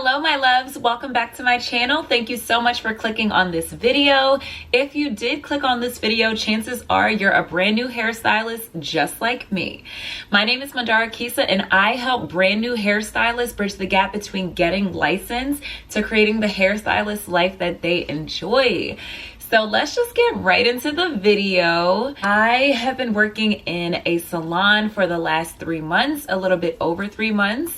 Hello my loves, welcome back to my channel. Thank you so much for clicking on this video. If you did click on this video, chances are you're a brand new hairstylist just like me. My name is Mandara Kisa and I help brand new hairstylists bridge the gap between getting licensed to creating the hairstylist life that they enjoy. So let's just get right into the video. I have been working in a salon for the last 3 months, a little bit over 3 months.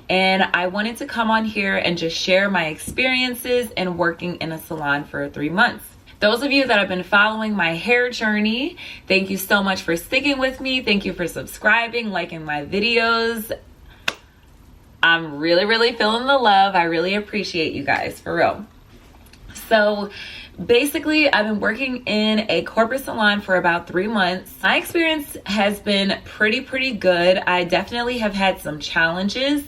And I wanted to come on here and just share my experiences in working in a salon for 3 months. Those of you that have been following my hair journey, thank you so much for sticking with me. Thank you for subscribing, liking my videos. I'm really feeling the love. I really appreciate you guys, for real. So basically, I've been working in a corporate salon for about 3 months. My experience has been pretty good. I definitely have had some challenges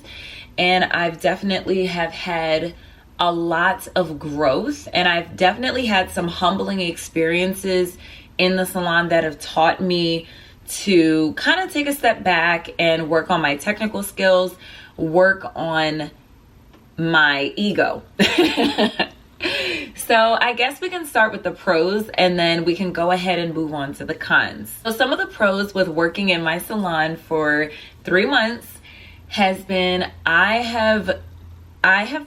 and I've definitely have had a lot of growth, and I've definitely had some humbling experiences in the salon that have taught me to kind of take a step back and work on my technical skills, work on my ego. So I guess we can start with the pros and then we can go ahead and move on to the cons. So some of the pros with working in my salon for 3 months has been I have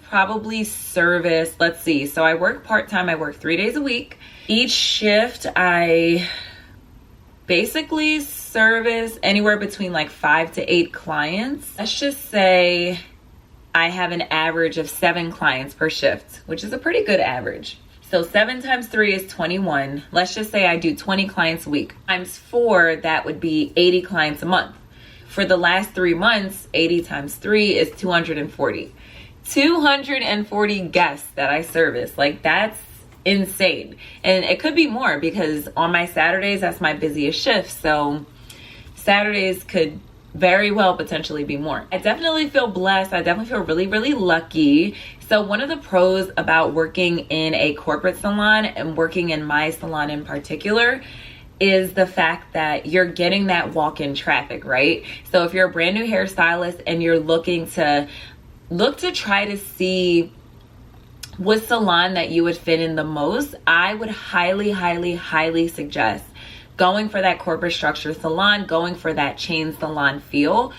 probably serviced, let's see, so I work part-time, I work 3 days a week. Each shift I basically service anywhere between like 5 to 8 clients. Let's just say I have an average of 7 clients per shift, which is a pretty good average. So 7 times 3 is 21. Let's just say I do 20 clients a week. Times 4, that would be 80 clients a month. For the last 3 months, 80 times 3 is 240. 240 guests that I service. Like, that's insane. And it could be more because on my Saturdays, that's my busiest shift. So Saturdays could very well potentially be more. I definitely feel blessed. I definitely feel really lucky. So one of the pros about working in a corporate salon and working in my salon in particular is the fact that you're getting that walk-in traffic, right? So if you're a brand new hairstylist and you're looking to try to see what salon that you would fit in the most, I would highly suggest going for that corporate structure salon, going for that chain salon feel,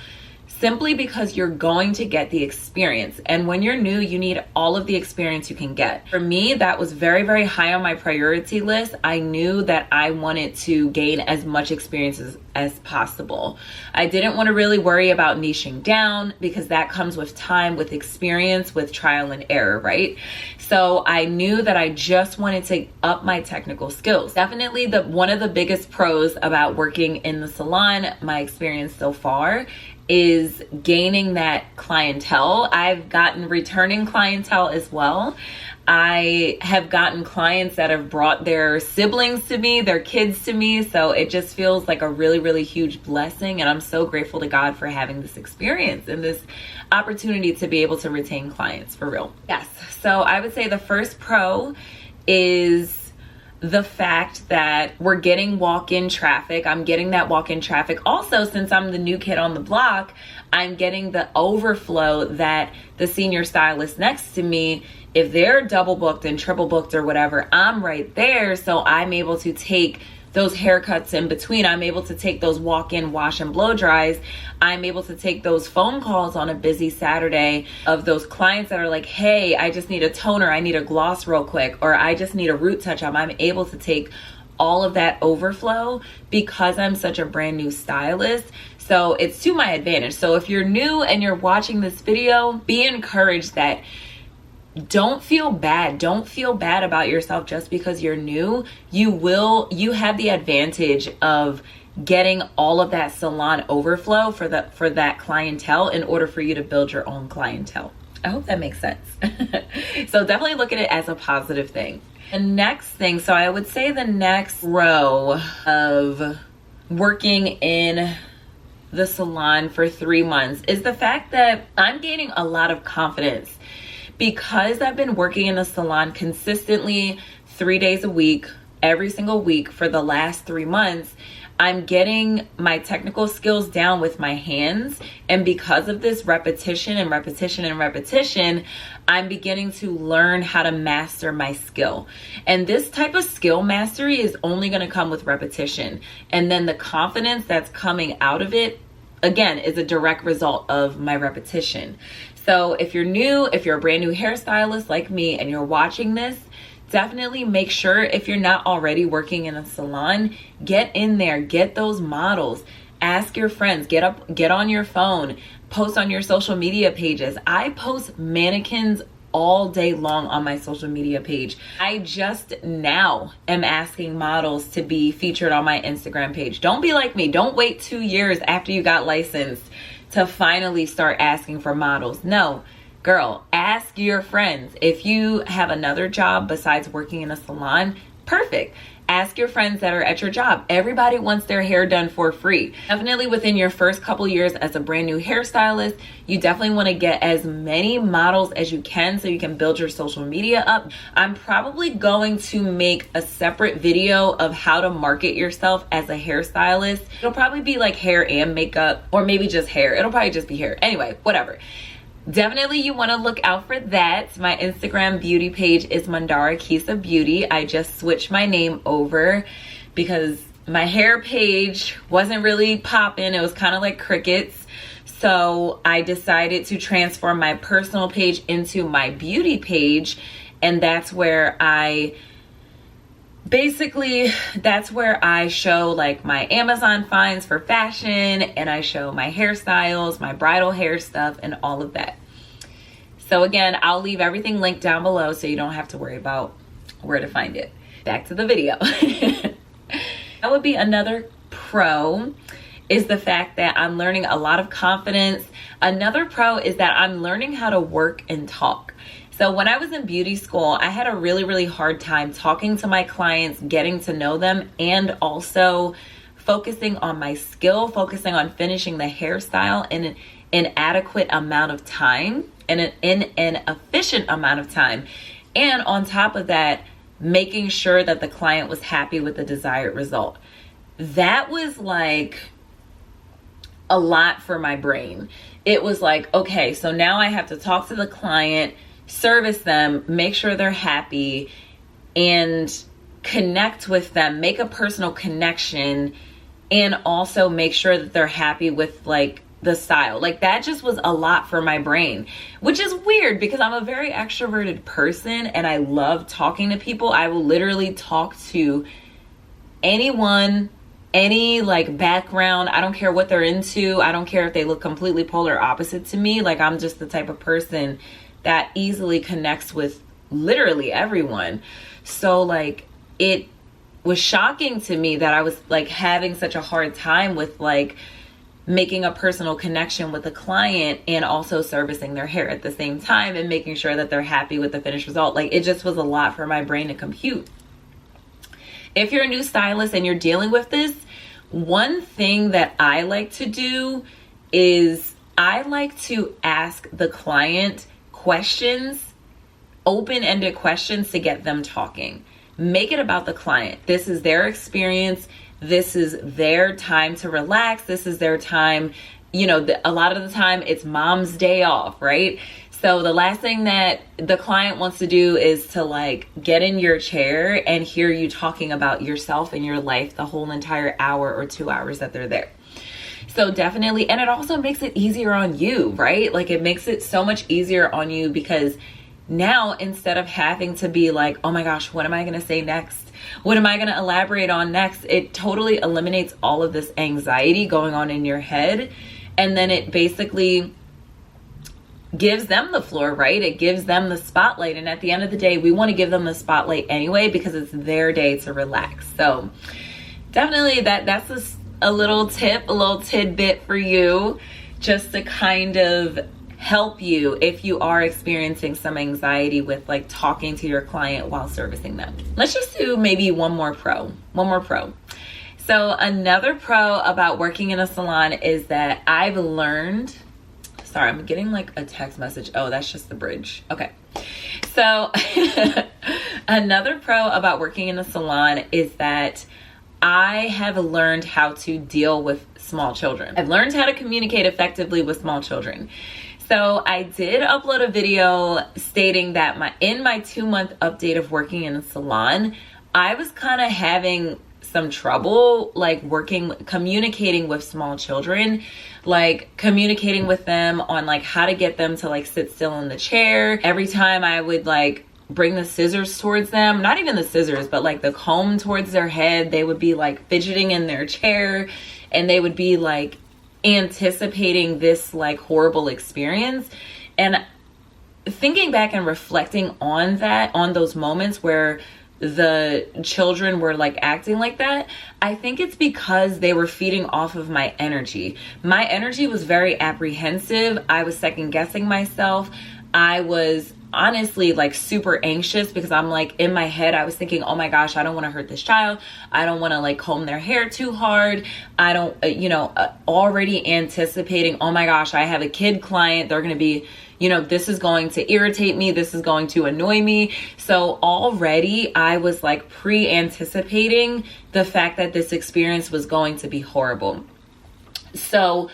simply because you're going to get the experience. And when you're new, you need all of the experience you can get. For me, that was very high on my priority list. I knew that I wanted to gain as much experience as possible. I didn't want to really worry about niching down because that comes with time, with experience, with trial and error, right? So I knew that I just wanted to up my technical skills. Definitely one of the biggest pros about working in the salon, my experience so far, is gaining that clientele. I've gotten returning clientele as well. I have gotten clients that have brought their siblings to me, their kids to me. So it just feels like a really huge blessing. And I'm so grateful to God for having this experience and this opportunity to be able to retain clients, for real. Yes. So I would say the first pro is the fact that we're getting walk-in traffic. I'm getting that walk-in traffic. Also, since I'm the new kid on the block, I'm getting the overflow that the senior stylist next to me, if they're double booked and triple booked or whatever, I'm right there. So I'm able to take those haircuts in between. I'm able to take those walk-in wash and blow dries. I'm able to take those phone calls on a busy Saturday of those clients that are like, hey, I just need a toner, I need a gloss real quick, or I just need a root touch-up. I'm able to take all of that overflow because I'm such a brand new stylist. So it's to my advantage. So if you're new and you're watching this video, be encouraged that don't feel bad. Don't feel bad about yourself just because you're new. You have the advantage of getting all of that salon overflow for that clientele in order for you to build your own clientele. I hope that makes sense. So definitely look at it as a positive thing. The next thing, so I would say the next row of working in the salon for 3 months is the fact that I'm gaining a lot of confidence. Because I've been working in the salon consistently 3 days a week, every single week for the last 3 months, I'm getting my technical skills down with my hands. And because of this repetition and repetition and repetition, I'm beginning to learn how to master my skill. And this type of skill mastery is only going to come with repetition. And then the confidence that's coming out of it, again, is a direct result of my repetition. So if you're new, if you're a brand new hairstylist like me and you're watching this, definitely make sure, if you're not already working in a salon, get in there, get those models, ask your friends, get on your phone, post on your social media pages. I post mannequins all day long on my social media page. I just now am asking models to be featured on my Instagram page. Don't be like me. Don't wait 2 years after you got licensed to finally start asking for models. No. Girl, ask your friends. If you have another job besides working in a salon, perfect. Ask your friends that are at your job. Everybody wants their hair done for free. Definitely within your first couple years as a brand new hairstylist, you definitely want to get as many models as you can so you can build your social media up. I'm probably going to make a separate video of how to market yourself as a hairstylist. It'll probably be like hair and makeup, or maybe just hair. It'll probably just be hair. Anyway, whatever. Definitely you want to look out for that. My Instagram beauty page is Mandara Kisa Beauty. I just switched my name over because my hair page wasn't really popping. It was kind of like crickets. So I decided to transform my personal page into my beauty page. And that's where I show like my Amazon finds for fashion, and I show my hairstyles, my bridal hair stuff, and all of that. So again, I'll leave everything linked down below so you don't have to worry about where to find it. Back to the video. That would be another pro, is the fact that I'm learning a lot of confidence. Another pro is that I'm learning how to work and talk. So when I was in beauty school, I had a really, really hard time talking to my clients, getting to know them, and also focusing on my skill, focusing on finishing the hairstyle in an adequate amount of time, and in an efficient amount of time. And on top of that, making sure that the client was happy with the desired result. That was like a lot for my brain. It was like, okay, so now I have to talk to the client, service them, make sure they're happy, and connect with them, make a personal connection, and also make sure that they're happy with like the style. Like that just was a lot for my brain, which is weird because I'm a very extroverted person and I love talking to people. I will literally talk to anyone, any like background. I don't care what they're into. I don't care if they look completely polar opposite to me. Like I'm just the type of person that easily connects with literally everyone. So like it was shocking to me that I was like having such a hard time with like making a personal connection with a client and also servicing their hair at the same time and making sure that they're happy with the finished result. Like it just was a lot for my brain to compute. If you're a new stylist and you're dealing with this, one thing that I like to do is I like to ask the client questions, open-ended questions, to get them talking. Make it about the client. This is their experience. This is their time to relax. This is their time. You know, a lot of the time it's mom's day off, right? So the last thing that the client wants to do is to like get in your chair and hear you talking about yourself and your life the whole entire hour or 2 hours that they're there. So definitely, and it also makes it easier on you, right? Like it makes it so much easier on you because now instead of having to be like, oh my gosh, what am I going to say next? What am I going to elaborate on next? It totally eliminates all of this anxiety going on in your head. And then it basically gives them the floor, right? It gives them the spotlight. And at the end of the day, we want to give them the spotlight anyway because it's their day to relax. So definitely that's a little tip, a little tidbit for you, just to kind of help you if you are experiencing some anxiety with like talking to your client while servicing them. Let's just do maybe one more pro. So another pro about working in a salon is that I've learned, sorry, I'm getting like a text message. Oh, that's just the bridge. Okay. So another pro about working in a salon is that I have learned how to deal with small children. I've learned how to communicate effectively with small children. So I did upload a video stating that in my 2-month update of working in a salon, I was kind of having some trouble like communicating with small children, like communicating with them on like how to get them to like sit still in the chair. Every time I would like bring the scissors towards them, not even the scissors, but like the comb towards their head, they would be like fidgeting in their chair and they would be like anticipating this like horrible experience. And thinking back and reflecting on that, on those moments where the children were like acting like that, I think it's because they were feeding off of my energy. My energy was very apprehensive. I was second guessing myself. I was honestly like super anxious because I'm like in my head, I was thinking, oh my gosh, I don't want to hurt this child. I don't want to like comb their hair too hard. I don't, already anticipating, oh my gosh, I have a kid client. They're going to be, this is going to irritate me. This is going to annoy me. So already I was like pre-anticipating the fact that this experience was going to be horrible. So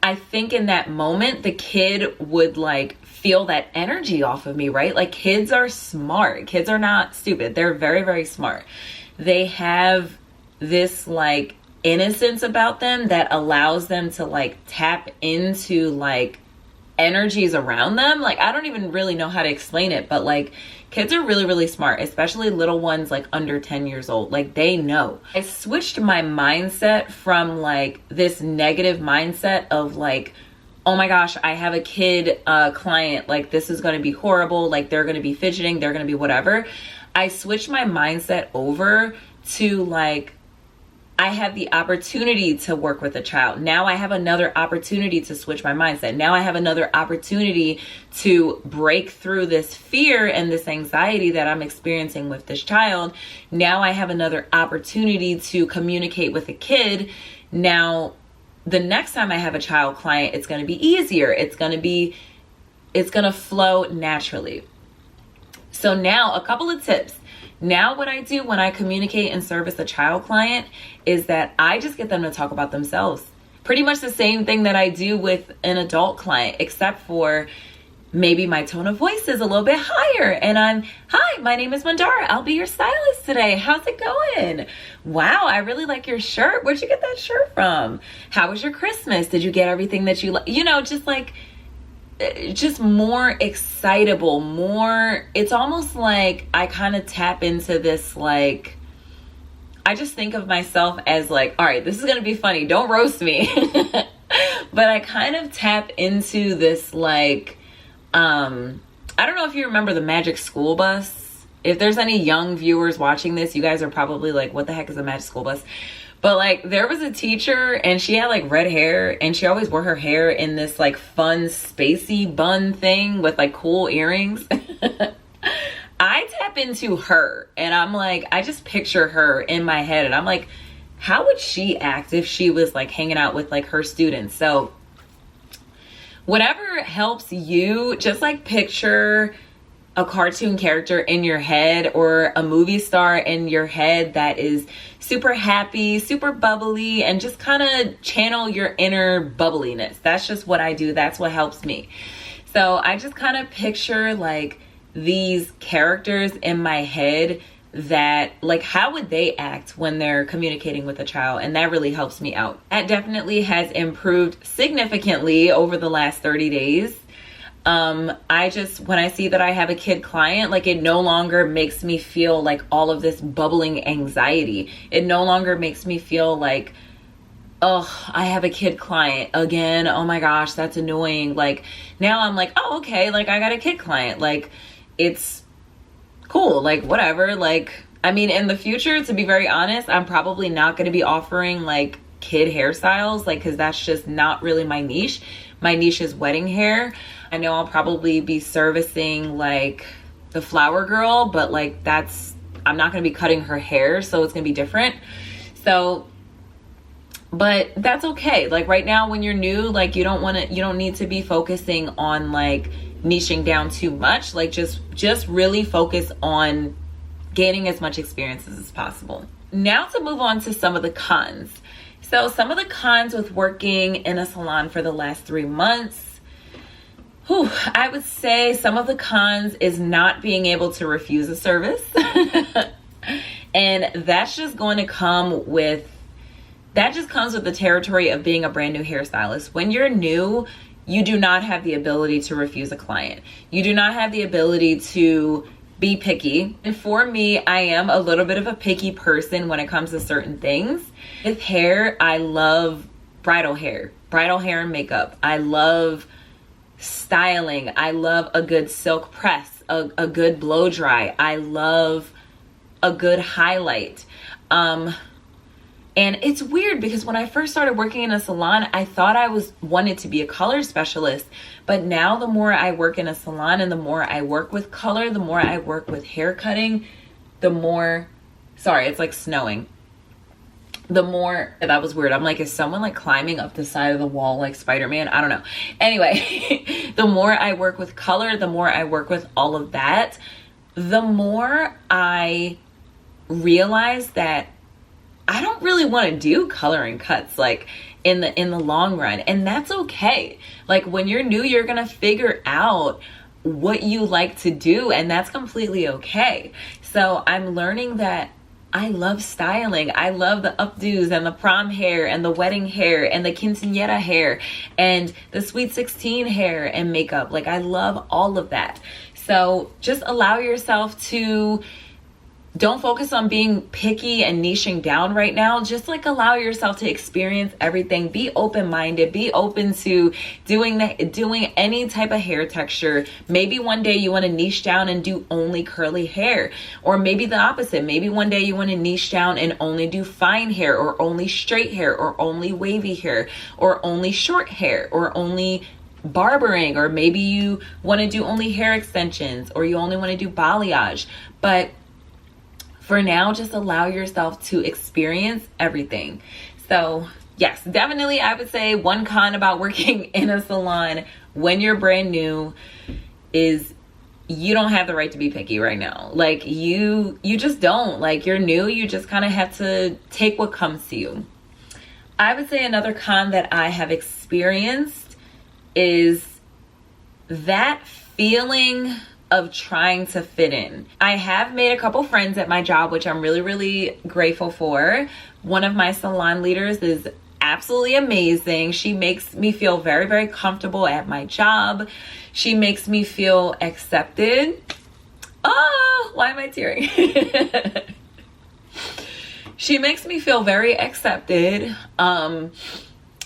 I think in that moment, the kid would like feel that energy off of me, right? Like kids are smart. Kids are not stupid. They're very, very smart. They have this like innocence about them that allows them to like tap into like energies around them. Like, I don't even really know how to explain it, but like kids are really, really smart, especially little ones like under 10 years old. Like they know. I switched my mindset from like this negative mindset of like, oh my gosh, I have a kid client, like this is going to be horrible. Like they're going to be fidgeting. They're going to be whatever. I switched my mindset over to like, I have the opportunity to work with a child. Now I have another opportunity to switch my mindset. Now I have another opportunity to break through this fear and this anxiety that I'm experiencing with this child. Now I have another opportunity to communicate with a kid. Now, the next time I have a child client, it's going to be easier. It's going to flow naturally. So now a couple of tips. Now what I do when I communicate and service a child client is that I just get them to talk about themselves. Pretty much the same thing that I do with an adult client, except for maybe my tone of voice is a little bit higher and hi, my name is Mandara. I'll be your stylist today. How's it going? Wow, I really like your shirt. Where'd you get that shirt from? How was your Christmas? Did you get everything that you like? Just more excitable, more, it's almost like I kind of tap into this, like, I just think of myself as like, all right, this is going to be funny. Don't roast me. But I kind of tap into this, like, I don't know if you remember the Magic School Bus. If there's any young viewers watching this, you guys are probably like, what the heck is a Magic School Bus? But like there was a teacher and she had like red hair and she always wore her hair in this like fun spacey bun thing with like cool earrings. I tap into her and I'm like, I just picture her in my head and I'm like, how would she act if she was like hanging out with like her students? So whatever helps you, just like picture a cartoon character in your head or a movie star in your head that is super happy, super bubbly, and just kind of channel your inner bubbliness. That's just what I do. That's what helps me. So I just kind of picture like these characters in my head that like, how would they act when they're communicating with a child? And that really helps me out. That definitely has improved significantly over the last 30 days. When I see that I have a kid client, like it no longer makes me feel like all of this bubbling anxiety. It no longer makes me feel like, oh, I have a kid client again. Oh my gosh, that's annoying. Like now I'm like, oh, okay. Like I got a kid client. Like it's cool. Like whatever. Like, I mean, in the future, to be very honest, I'm probably not going to be offering like kid hairstyles, like, cause that's just not really my niche. My niche is wedding hair. I know I'll probably be servicing like the flower girl, but like I'm not going to be cutting her hair. So it's going to be different. So, but that's okay. Like right now when you're new, like you don't need to be focusing on like niching down too much. Like just really focus on gaining as much experiences as possible. now to move on to some of the cons. So some of the cons with working in a salon for the last 3 months, I would say some of the cons is not being able to refuse a service. And that's just going to come with, that just comes with the territory of being a brand new hairstylist. When you're new, you do not have the ability to refuse a client. You do not have the ability to be picky. And for me, I am a little bit of a picky person when it comes to certain things. With hair, I love bridal hair and makeup. I love styling. I love a good silk press, a good blow dry. I love a good highlight. And it's weird because when I first started working in a salon, I thought I wanted to be a color specialist. But now the more I work in a salon and the more I work with color, the more I work with hair cutting, the more, sorry, it's like snowing. The more, that was weird. I'm like, is someone like climbing up the side of the wall like Spider-Man? I don't know. Anyway, the more I work with color, the more I work with all of that, the more I realize that I don't really want to do coloring cuts like in the long run. And that's okay. Like when you're new, you're going to figure out what you like to do, and that's completely okay. So I'm learning that I love styling. I love the updos and the prom hair and the wedding hair and the quinceañera hair and the sweet 16 hair and makeup. Like I love all of that. So just allow yourself to, don't focus on being picky and niching down right now. Just like allow yourself to experience everything. Be open-minded. Be open to doing any type of hair texture. Maybe one day you want to niche down and do only curly hair, or maybe the opposite. Maybe one day you want to niche down and only do fine hair, or only straight hair, or only wavy hair, or only short hair, or only barbering, or maybe you want to do only hair extensions, or you only want to do balayage. But for now, just allow yourself to experience everything. So yes, definitely I would say one con about working in a salon when you're brand new is you don't have the right to be picky right now. Like you just don't. Like you're new, you just kind of have to take what comes to you. I would say another con that I have experienced is that feeling of trying to fit in. I have made a couple friends at my job, which I'm really, really grateful for. One of my salon leaders is absolutely amazing. She makes me feel very, very comfortable at my job. She makes me feel accepted. Oh, why am I tearing? She makes me feel very accepted.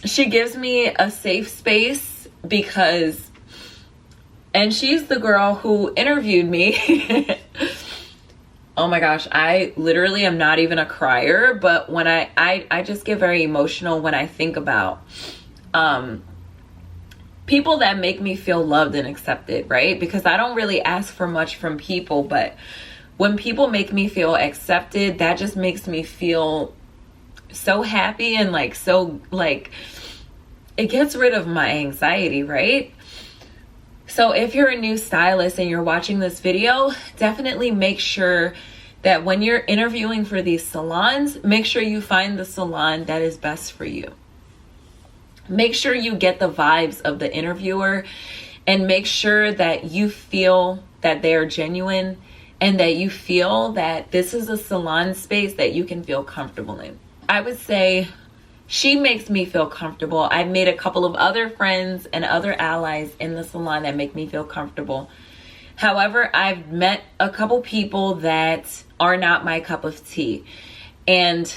She gives me a safe space because, and she's the girl who interviewed me. Oh my gosh, I literally am not even a crier, but when I just get very emotional when I think about people that make me feel loved and accepted, right? Because I don't really ask for much from people, but when people make me feel accepted, that just makes me feel so happy and like so like it gets rid of my anxiety, right? So if you're a new stylist and you're watching this video, definitely make sure that when you're interviewing for these salons, make sure you find the salon that is best for you. Make sure you get the vibes of the interviewer and make sure that you feel that they are genuine and that you feel that this is a salon space that you can feel comfortable in. I would say she makes me feel comfortable. I've made a couple of other friends and other allies in the salon that make me feel comfortable. However, I've met a couple people that are not my cup of tea. And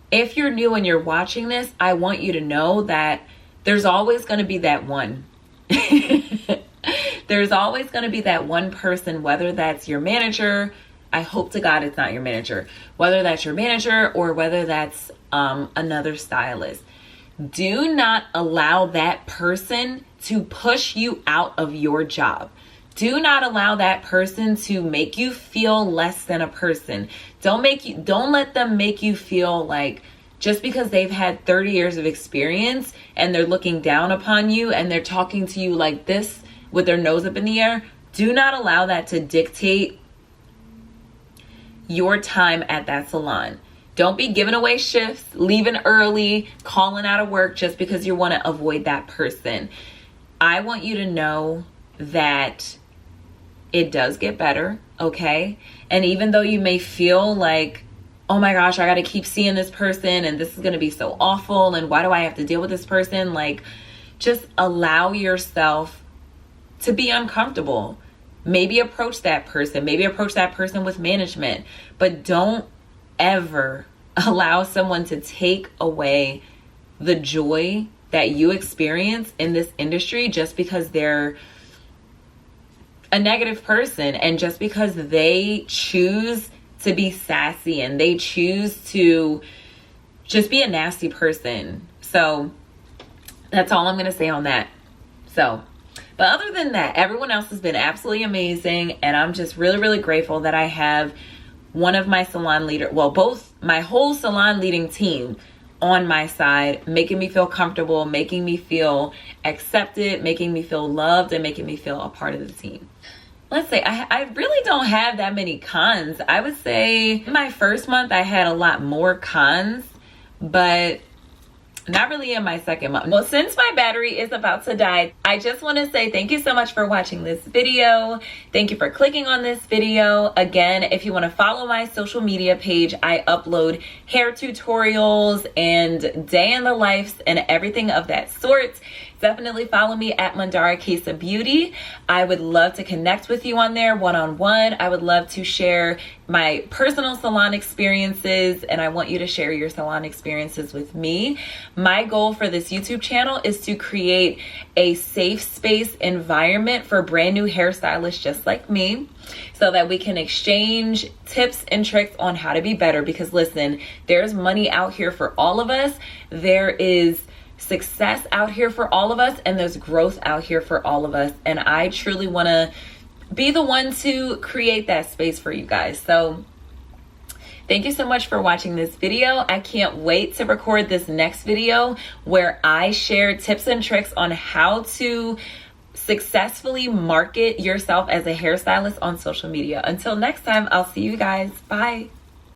if you're new and you're watching this, I want you to know that there's always going to be that one. There's always going to be that one person, whether that's your manager. I hope to God it's not your manager. Whether that's your manager or whether that's another stylist. Do not allow that person to push you out of your job. Do not allow that person to make you feel less than a person. Don't let them make you feel like just because they've had 30 years of experience and they're looking down upon you and they're talking to you like this with their nose up in the air. Do not allow that to dictate your time at that salon. Don't be giving away shifts, leaving early, calling out of work just because you want to avoid that person. I want you to know that it does get better, okay? And even though you may feel like, oh my gosh, I got to keep seeing this person and this is going to be so awful and why do I have to deal with this person? Like, just allow yourself to be uncomfortable. Maybe approach that person. Maybe approach that person with management. But don't ever allow someone to take away the joy that you experience in this industry just because they're a negative person and just because they choose to be sassy and they choose to just be a nasty person. So that's all I'm going to say on that. But other than that, everyone else has been absolutely amazing. And I'm just really, really grateful that I have one of my salon leader, well, both my whole salon leading team on my side, making me feel comfortable, making me feel accepted, making me feel loved, and making me feel a part of the team. Let's say I really don't have that many cons. I would say my first month I had a lot more cons, but not really in my second month. Well, since my battery is about to die, I just want to say thank you so much for watching this video. Thank you for clicking on this video. Again, if you want to follow my social media page, I upload hair tutorials and day in the lives and everything of that sort. Definitely follow me at Mandara Kesa Beauty. I would love to connect with you on there one-on-one. I would love to share my personal salon experiences, and I want you to share your salon experiences with me. My goal for this YouTube channel is to create a safe space environment for brand new hairstylists just like me, so that we can exchange tips and tricks on how to be better. Because listen, there's money out here for all of us. There is success out here for all of us, and there's growth out here for all of us. And I truly want to be the one to create that space for you guys. So thank you so much for watching this video. I can't wait to record this next video where I share tips and tricks on how to successfully market yourself as a hairstylist on social media. Until next time, I'll see you guys. Bye.